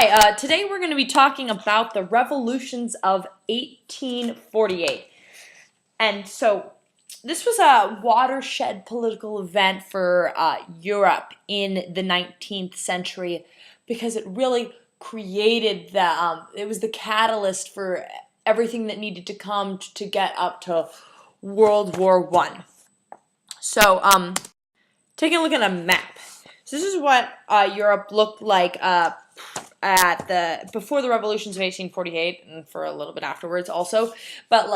Hi, today we're going to be talking about the revolutions of 1848. And so this was a watershed political event for Europe in the 19th century because it really created it was the catalyst for everything that needed to come to get up to World War One. So, taking a look at a map. So this is what Europe looked like before the revolutions of 1848 and for a little bit afterwards also. But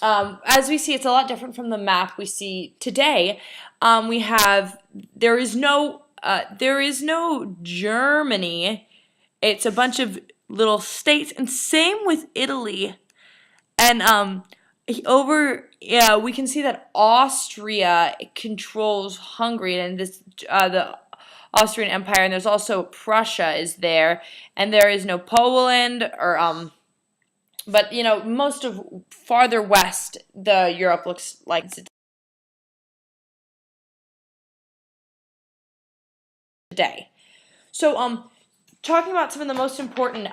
as we see, it's a lot different from the map we see today. There is no Germany. It's a bunch of little states, and same with Italy. And we can see that Austria controls Hungary, and the Austrian Empire, and there's also Prussia is there, and there is no Poland but most of farther west the Europe looks like today. So talking about some of the most important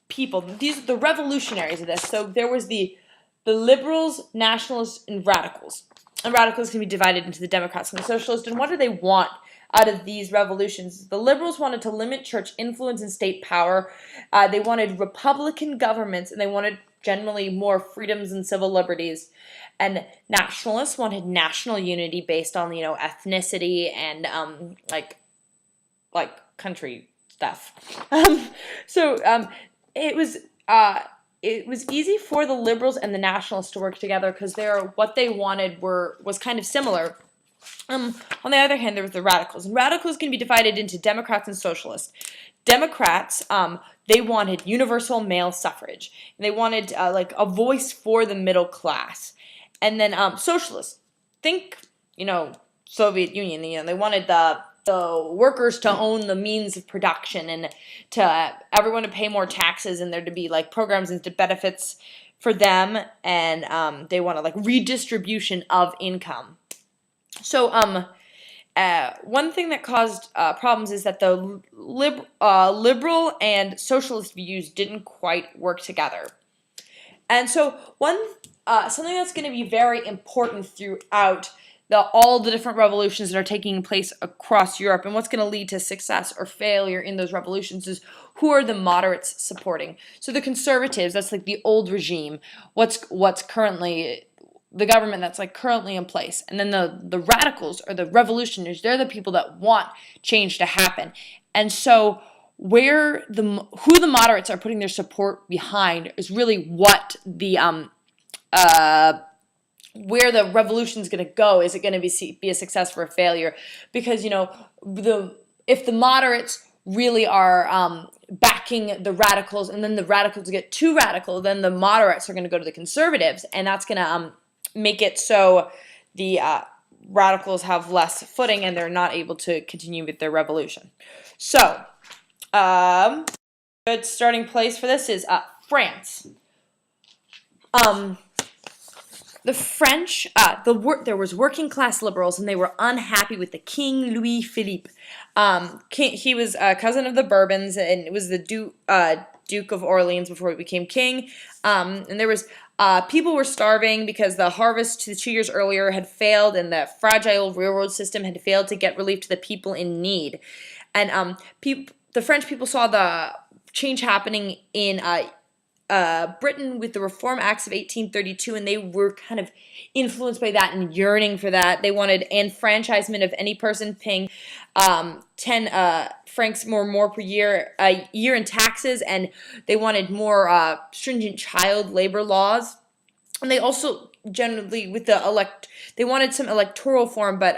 people, these are the revolutionaries of this. So there was the liberals, nationalists, and radicals. And radicals can be divided into the Democrats and the socialists. And what do they want out of these revolutions? The liberals wanted to limit church influence and state power. They wanted republican governments, and they wanted generally more freedoms and civil liberties. And nationalists wanted national unity based on ethnicity and like country stuff. It was easy for the liberals and the nationalists to work together because what they wanted was kind of similar. On the other hand, there was the radicals, and radicals can be divided into Democrats and socialists. Democrats, they wanted universal male suffrage, and they wanted a voice for the middle class. And then socialists, think Soviet Union. They wanted the workers to own the means of production, and to everyone to pay more taxes, and there to be programs and benefits for them, and they wanted redistribution of income. So one thing that caused problems is that the liberal and socialist views didn't quite work together. And so something that's going to be very important throughout all the different revolutions that are taking place across Europe, and what's going to lead to success or failure in those revolutions, is who are the moderates supporting. So the conservatives, that's the old regime, what's currently the government that's currently in place. And then the radicals, or the revolutionaries, they're the people that want change to happen. And so who the moderates are putting their support behind is really what where the revolution is going to go. Is it going to be a success or a failure? Because if the moderates really are backing the radicals, and then the radicals get too radical, then the moderates are going to go to the conservatives, and that's going to make it so the radicals have less footing, and they're not able to continue with their revolution. So good starting place for this is France. The French, there was working class liberals, and they were unhappy with the King Louis Philippe. He was a cousin of the Bourbons, and it was the Duke of Orleans before he became king. And there was people were starving because the harvest 2 years earlier had failed, and the fragile railroad system had failed to get relief to the people in need. And the French people saw the change happening in Britain with the Reform Acts of 1832, and they were kind of influenced by that and yearning for that. They wanted enfranchisement of any person paying 10 francs more per year in taxes, and they wanted more stringent child labor laws. And they also generally they wanted some electoral reform, but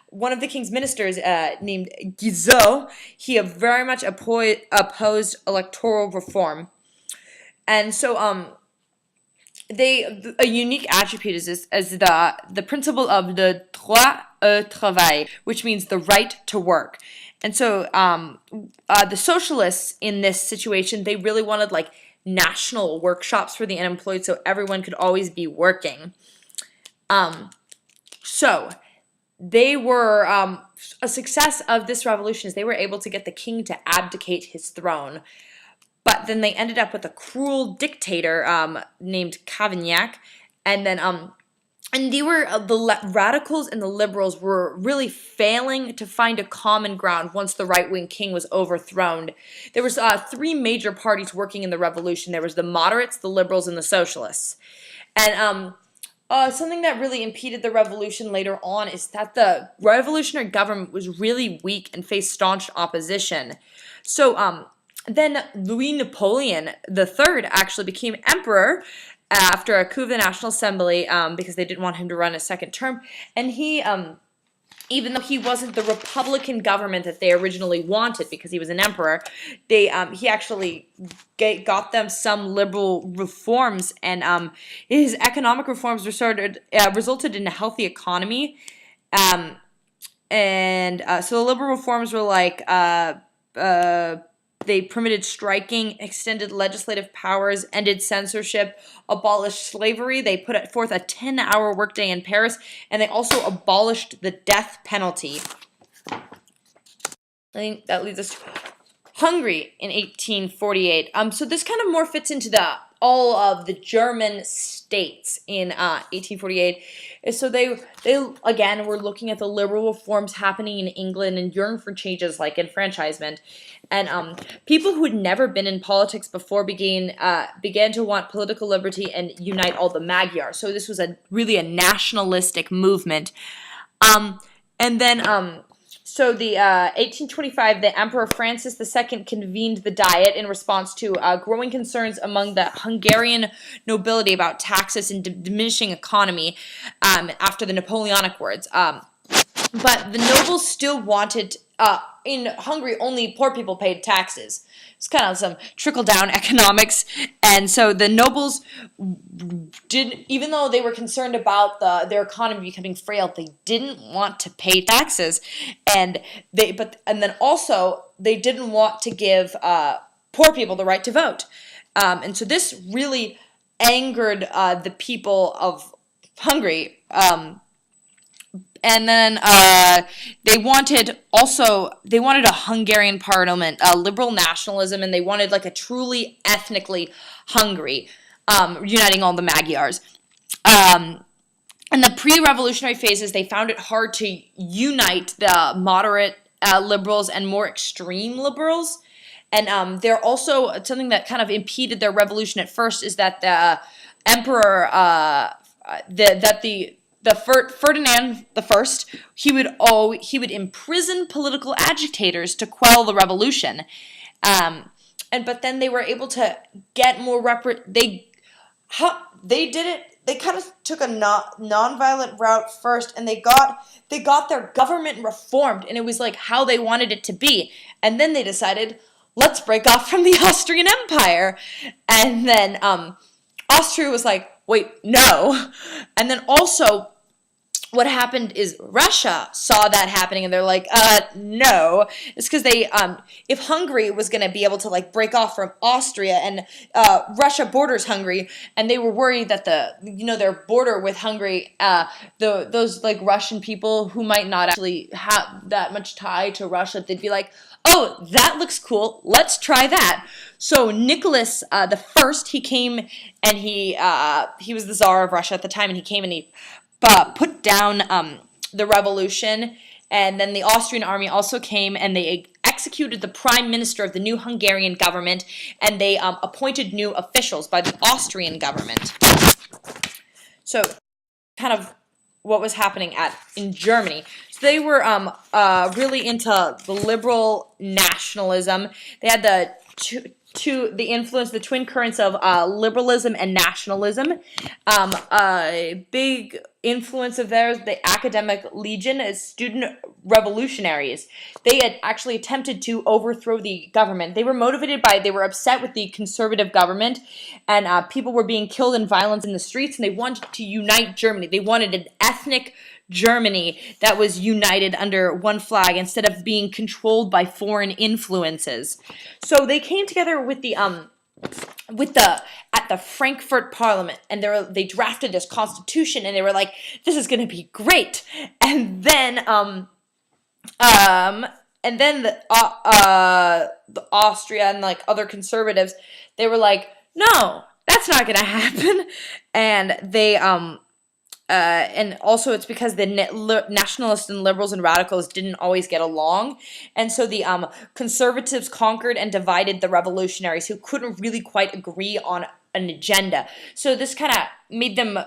one of the king's ministers named Guizot, he very much opposed electoral reform. And so a unique attribute is the principle of the droit au travail, which means the right to work. And so the socialists in this situation, they really wanted national workshops for the unemployed, so everyone could always be working. So they were a success of this revolution is they were able to get the king to abdicate his throne. But then they ended up with a cruel dictator named Cavaignac, and then and they were radicals and the liberals were really failing to find a common ground once the right-wing king was overthrown. There was three major parties working in the revolution. There was the moderates, the liberals, and the socialists. And something that really impeded the revolution later on is that the revolutionary government was really weak and faced staunch opposition. So then Louis Napoleon III actually became emperor after a coup of the National Assembly because they didn't want him to run a second term. And he, even though he wasn't the Republican government that they originally wanted because he was an emperor, he actually got them some liberal reforms, and his economic reforms resulted in a healthy economy. So the liberal reforms were like they permitted striking, extended legislative powers, ended censorship, abolished slavery. They put forth a 10-hour workday in Paris, and they also abolished the death penalty. I think that leads us to Hungary in 1848. So this kind of more fits into all of the German states in 1848. So they again were looking at the liberal reforms happening in England and yearned for changes like enfranchisement. And people who had never been in politics before began to want political liberty and unite all the Magyars. So this was really a nationalistic movement. So the 1825, the Emperor Francis II convened the Diet in response to growing concerns among the Hungarian nobility about taxes and diminishing economy after the Napoleonic Wars. But the nobles still wanted, in Hungary, only poor people paid taxes. It's kind of some trickle-down economics. And so the nobles even though they were concerned about their economy becoming frail, they didn't want to pay taxes. And then also, they didn't want to give poor people the right to vote. And so this really angered the people of Hungary. And then they wanted a Hungarian parliament, liberal nationalism, and they wanted like a truly ethnically Hungary, uniting all the Magyars. In the pre-revolutionary phases, they found it hard to unite the moderate liberals and more extreme liberals. And they're also, something that kind of impeded their revolution at first is that the emperor, Ferdinand I, he would imprison political agitators to quell the revolution, but then they were able to get more they did it. They kind of took a non-violent route first, and they got their government reformed, and it was like how they wanted it to be. And then they decided, let's break off from the Austrian Empire, and then Austria was like, wait, no. And then also, what happened is Russia saw that happening, and they're like, no. It's because if Hungary was going to be able to like break off from Austria, and Russia borders Hungary, and they were worried that their border with Hungary, those like Russian people who might not actually have that much tie to Russia, they'd be like, oh, that looks cool. Let's try that. So Nicholas the First, he came, and he was the Tsar of Russia at the time, and he came and he put down the revolution, and then the Austrian army also came, and they executed the prime minister of the new Hungarian government, and they appointed new officials by the Austrian government. So, kind of what was happening in Germany. So they were really into the liberal nationalism. They had the twin currents of liberalism and nationalism. A big influence of theirs, the Academic Legion, as student revolutionaries. They had actually attempted to overthrow the government. They were upset with the conservative government, and people were being killed in violence in the streets, and they wanted to unite Germany. They wanted an ethnic Germany that was united under one flag instead of being controlled by foreign influences. So they came together at the Frankfurt Parliament, and they drafted this constitution, and they were like, this is going to be great. And then Um, and then the Austria and like other conservatives, they were like, no, that's not gonna happen, and and also it's because the nationalists and liberals and radicals didn't always get along, and so the conservatives conquered and divided the revolutionaries who couldn't really quite agree on an agenda. So this kind of made them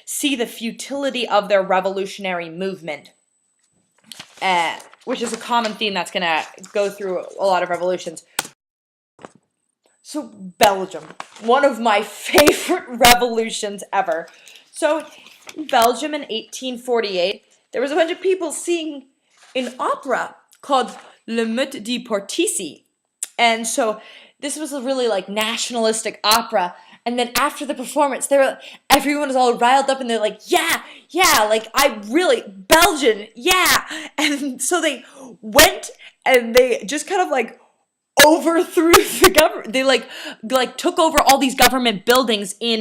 see the futility of their revolutionary movement, which is a common theme that's going to go through a lot of revolutions. So Belgium, one of my favorite revolutions ever. So in Belgium in 1848, there was a bunch of people seeing an opera called Le Meute di Portici. And so this was a really like nationalistic opera. And then after the performance, everyone was all riled up and they're like, yeah, yeah, like I really, Belgian, yeah. And so they went and they just kind of like overthrew the government. They like took over all these government buildings in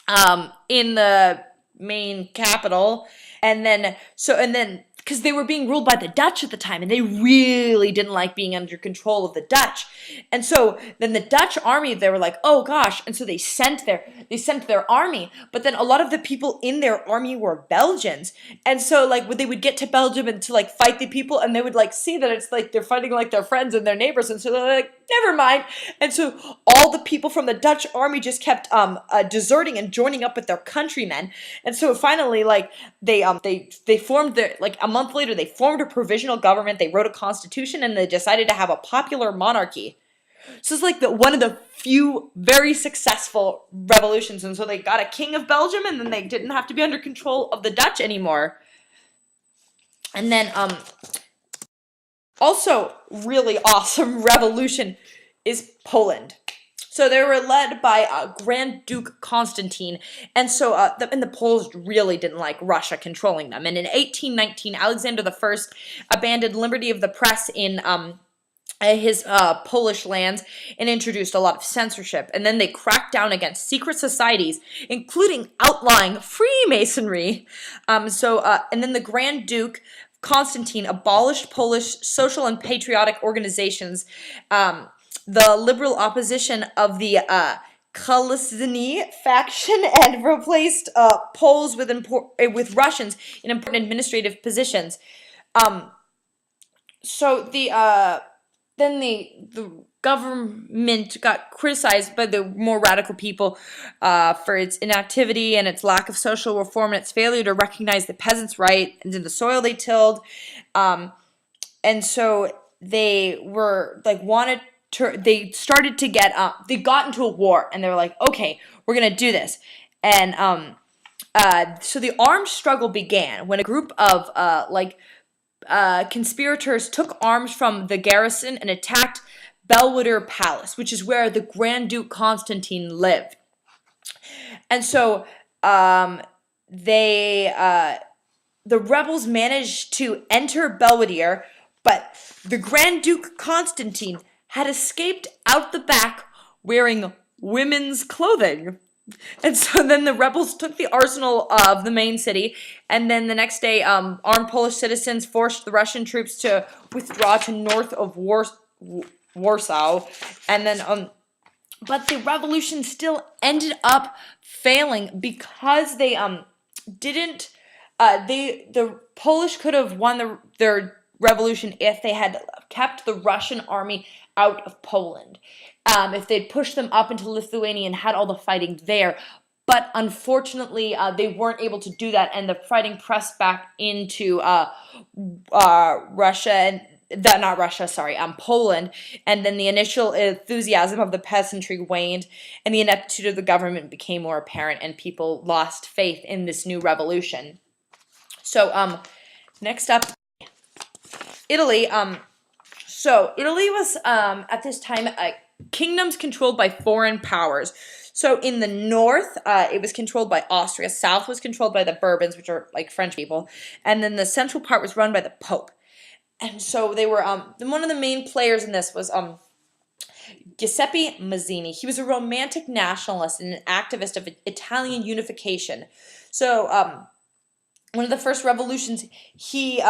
the main capital, and then because they were being ruled by the Dutch at the time, and they really didn't like being under control of the Dutch, and so then the Dutch army, they were like, oh gosh, and so they sent their army, but then a lot of the people in their army were Belgians, and so like when they would get to Belgium and to like fight the people, and they would like see that it's like they're fighting like their friends and their neighbors, and so they're like, never mind, and so all the people from the Dutch army just kept deserting and joining up with their countrymen, and so finally like they formed their like a month later they formed a provisional government, they wrote a constitution, and they decided to have a popular monarchy. So it's like one of the few very successful revolutions, and so they got a king of Belgium, and then they didn't have to be under control of the Dutch anymore. And then also really awesome revolution is Poland. So they were led by Grand Duke Constantine, and so the Poles really didn't like Russia controlling them. And in 1819, Alexander I abandoned liberty of the press in his Polish lands and introduced a lot of censorship. And then they cracked down against secret societies, including outlawing Freemasonry. And then the Grand Duke Constantine abolished Polish social and patriotic organizations. The liberal opposition of the Kalesny faction, and replaced Poles with Russians in important administrative positions. So then the government got criticized by the more radical people for its inactivity and its lack of social reform and its failure to recognize the peasants' right into the soil they tilled. And so they were like they started to they got into a war, and they were like, okay, we're gonna do this. And so the armed struggle began when a group of conspirators took arms from the garrison and attacked Belvedere Palace, which is where the Grand Duke Constantine lived. And so the rebels managed to enter Belvedere, but the Grand Duke Constantine had escaped out the back wearing women's clothing. And so then the rebels took the arsenal of the main city, and then the next day, armed Polish citizens forced the Russian troops to withdraw to north of Warsaw, and then but the revolution still ended up failing because they didn't the Polish could have won their revolution if they had kept the Russian army out of Poland. If they'd pushed them up into Lithuania and had all the fighting there. But unfortunately, they weren't able to do that, and the fighting pressed back into Russia, and not Russia, sorry, Poland. And then the initial enthusiasm of the peasantry waned, and the ineptitude of the government became more apparent, and people lost faith in this new revolution. So, next up, Italy. So Italy was at this time kingdoms controlled by foreign powers. So in the north, it was controlled by Austria. South was controlled by the Bourbons, which are like French people, and then the central part was run by the Pope. And so they were one of the main players in this was Giuseppe Mazzini. He was a romantic nationalist and an activist of Italian unification. So one of the first revolutions, he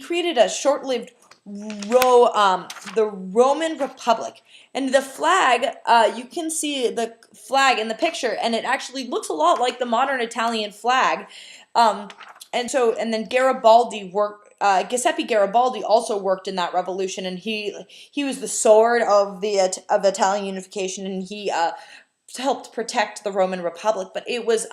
created a short-lived the Roman Republic, and the flag. You can see the flag in the picture, and it actually looks a lot like the modern Italian flag. Um, and then Garibaldi worked. Giuseppe Garibaldi also worked in that revolution, and he was the sword of the of Italian unification, and he helped protect the Roman Republic. But it was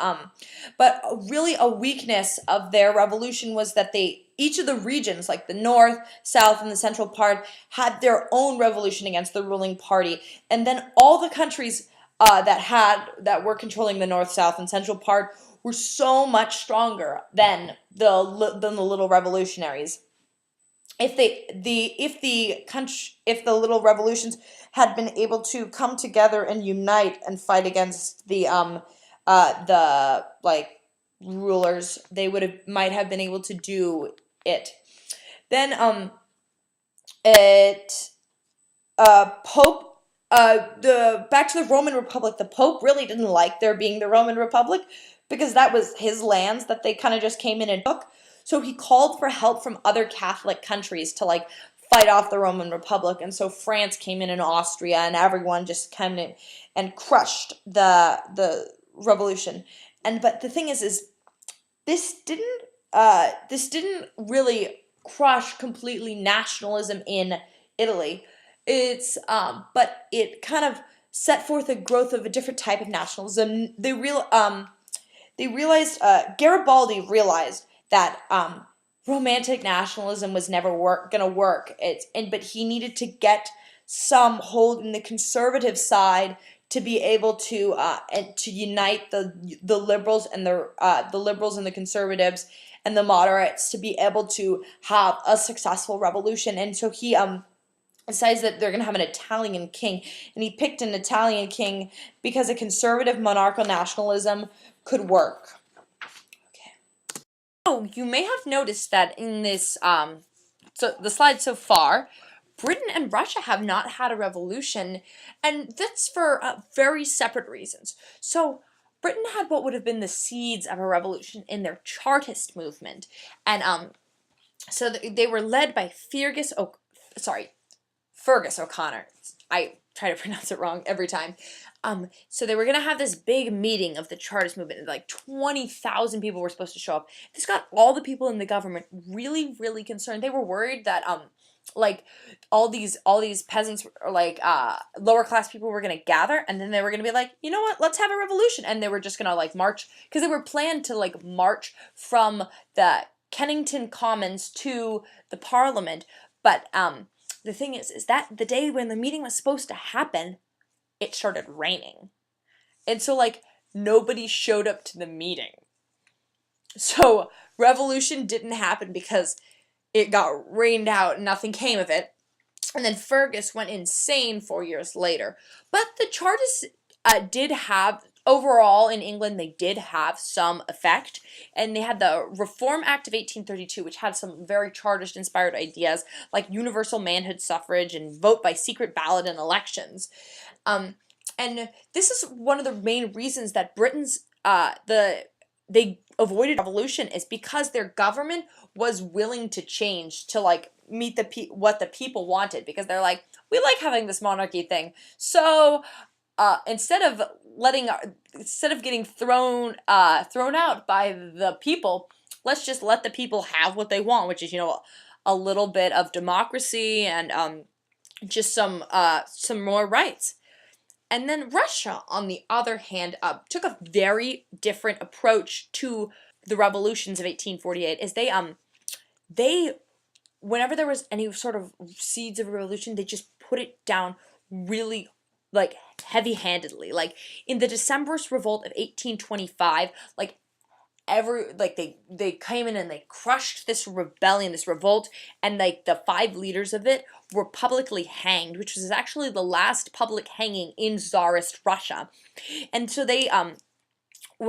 but really a weakness of their revolution was that they each of the regions, like the north, south, and the central part, had their own revolution against the ruling party, and then all the countries that were controlling the north, south, and central part were so much stronger than the little revolutionaries. If the little revolutions had been able to come together and unite and fight against the like rulers, they might have been able to do it. Then it Pope the back to the Roman Republic. The Pope really didn't like there being the Roman Republic because that was his lands that they kind of just came in and took. So he called for help from other Catholic countries to like fight off the Roman Republic. And so France came in and Austria and everyone just came in and crushed the revolution. And but the thing is this didn't really crush completely nationalism in Italy. But it kind of set forth a growth of a different type of nationalism. They realized Garibaldi realized that romantic nationalism was never gonna work. But he needed to get some hold in the conservative side to be able to and to unite the liberals and the liberals and the conservatives and the moderates to be able to have a successful revolution. And so he decides that they're going to have an Italian king, and he picked an Italian king because a conservative monarchical nationalism could work. Okay. Oh, you may have noticed that in this so the slide so far, Britain and Russia have not had a revolution, and that's for very separate reasons. So Britain had what would have been the seeds of a revolution in their Chartist movement, and so they were led by Fergus O'Connor. I try to pronounce it wrong every time. So they were going to have this big meeting of the Chartist movement. Like 20,000 people were supposed to show up. This got all the people in the government really, really concerned. They were worried that like all these peasants or like lower class people were going to gather, and then they were going to be like, you know what, let's have a revolution. And they were just going to like march, because they were planned to like march from the Kennington Commons to the Parliament. But the thing is that the day when the meeting was supposed to happen, it started raining. And so, like, nobody showed up to the meeting. So, revolution didn't happen because it got rained out and nothing came of it. And then Fergus went insane 4 years later. But the Chartists did have, overall in England, they did have some effect. And they had the Reform Act of 1832, which had some very Chartist-inspired ideas, like universal manhood suffrage and vote by secret ballot in elections. And this is one of the main reasons that they avoided revolution, is because their government was willing to change to like meet what the people wanted, because they're like, we like having this monarchy thing. So instead of getting thrown out by the people, let's just let the people have what they want, which is, you know, a little bit of democracy and just some more rights. And then Russia, on the other hand, took a very different approach to the revolutions of 1848. Is they whenever there was any sort of seeds of a revolution, they just put it down really like heavy-handedly. Like in the Decembrist Revolt of 1825, like they came in and they crushed this rebellion, this revolt, and like the 5 leaders of it were publicly hanged, which was actually the last public hanging in Tsarist Russia. And so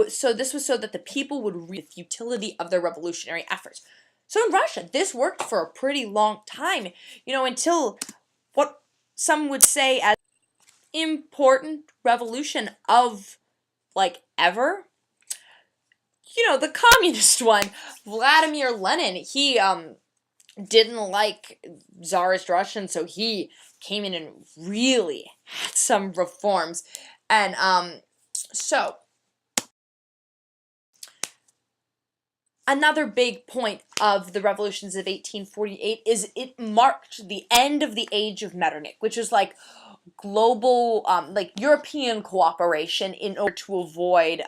so this was so that the people would read the futility of their revolutionary efforts. So in Russia, this worked for a pretty long time, you know, until what some would say as important revolution of like ever. the communist one. Vladimir Lenin, he didn't like Tsarist Russia, and so he came in and really had some reforms. And so another big point of the revolutions of 1848 is it marked the end of the age of Metternich, which is like global, like European cooperation in order to avoid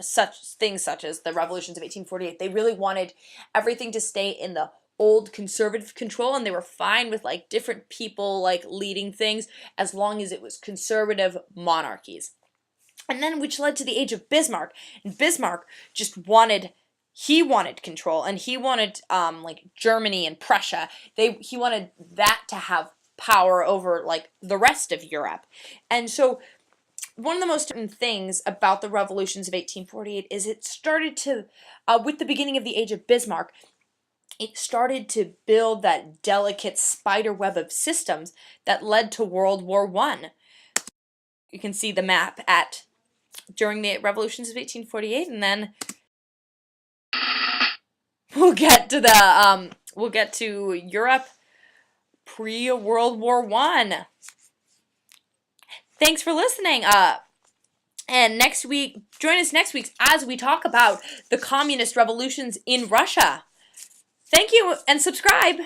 such things such as the revolutions of 1848. They really wanted everything to stay in the old conservative control, and they were fine with like different people like leading things as long as it was conservative monarchies. And then which led to the age of Bismarck. And Bismarck just wanted control, and he wanted like Germany and Prussia. He wanted that to have power over like the rest of Europe. And so one of the most important things about the revolutions of 1848 is it started to, with the beginning of the age of Bismarck, it started to build that delicate spider web of systems that led to World War I. You can see the map during the revolutions of 1848, and then we'll get to Europe pre-World War I. Thanks for listening. And next week, join us next week as we talk about the communist revolutions in Russia. Thank you, and subscribe.